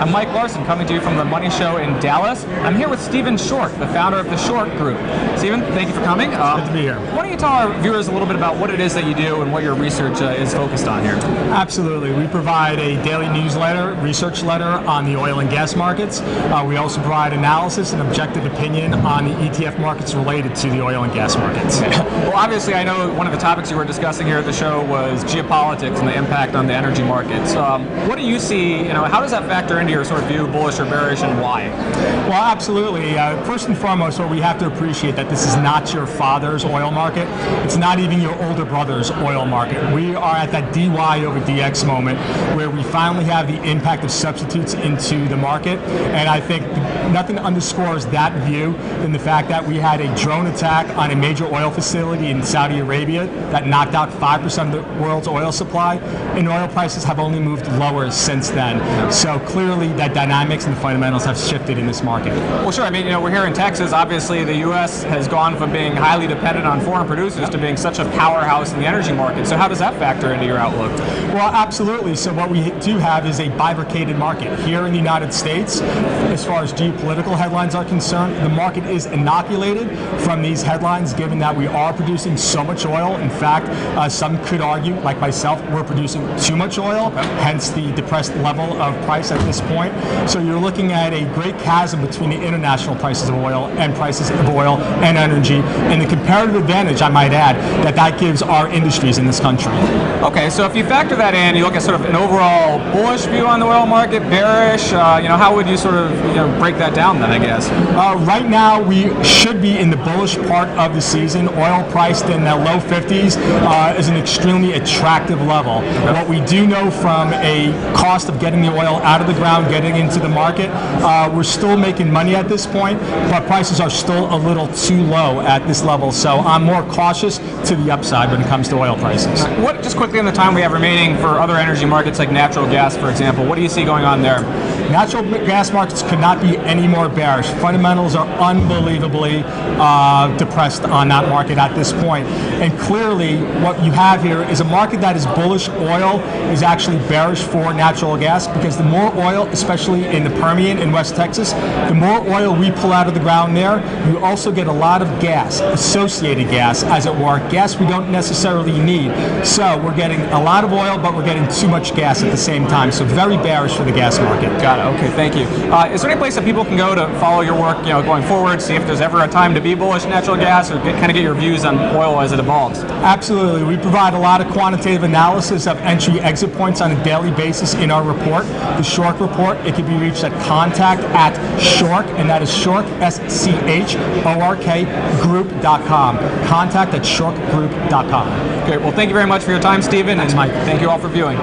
I'm Mike Larson, coming to you from the Money Show in Dallas. I'm here with Stephen Schork, the founder of the Schork Group. Stephen, thank you for coming. Good to be here. Why don't you tell our viewers a little bit about what it is that you do and what your research is focused on here? Absolutely. We provide a daily newsletter, research letter on the oil and gas markets. We also provide analysis and objective opinion on the ETF markets related to the oil and gas markets. Well, obviously, I know one of the topics you were discussing here at the show was geopolitics and the impact on the energy markets. What do you see, how does that factor into your sort of view, bullish or bearish, and why? Well, absolutely. First and foremost, what we have to appreciate that this is not your father's oil market. It's not even your older brother's oil market. We are at that DY over DX moment where we finally have the impact of substitutes into the market. And I think nothing underscores that view than the fact that we had a drone attack on a major oil facility in Saudi Arabia that knocked out 5% of the world's oil supply, and oil prices have only moved lower since then. So clearly that dynamics and the fundamentals have shifted in this market. Well, sure. I mean, we're here in Texas. Obviously, the U.S. has gone from being highly dependent on foreign producers to being such a powerhouse in the energy market. So how does that factor into your outlook? Well, absolutely. So what we do have is a bifurcated market. Here in the United States, as far as geopolitical headlines are concerned, the market is inoculated from these headlines given that we are producing so much oil. In fact, some could argue, like myself, we're producing too much oil, hence the depressed level of price at this point. So you're looking at a great chasm between the international prices of oil and prices of oil and energy, and the comparative advantage, I might add, that gives our industries in this country. Okay, so if you factor that in, you look at sort of an overall bullish view on the oil market, bearish, how would you sort of break that down then, I guess? Right now, we should be in the bullish part of the season. Oil priced in the low 50s is an extremely attractive level. What we do know from a cost of getting the oil out of the ground, getting into the market, we're still making money at this point, but prices are still a little too low at this level. So I'm more cautious to the upside when it comes to oil prices. What, just quickly in the time we have remaining, for other energy markets like natural gas, for example, what do you see going on there? Natural gas markets could not be any more bearish. Fundamentals are unbelievably depressed on that market at this point. And clearly, what you have here is a market that is bullish. Oil is actually bearish for natural gas because the more oil, especially in the Permian in West Texas, the more oil we pull out of the ground there, you also get a lot of gas, associated gas, as it were, gas we don't necessarily need. So we're getting a lot of oil, but we're getting too much gas at the same time. So very bearish for the gas market. Got it. Okay, thank you. Is there any place that people can go to follow your work, going forward, see if there's ever a time to be bullish natural gas, or kind of get your views on oil as it evolves? Absolutely. We provide a lot of quantitative analysis of entry-exit points on a daily basis in our report, the Schork report. It can be reached at contact@Schork, and that is Schork, SCHORK, group.com. Contact@SchorkGroup.com. Okay, well, thank you very much for your time, Stephen. Thanks, Mike. Thank you all for viewing.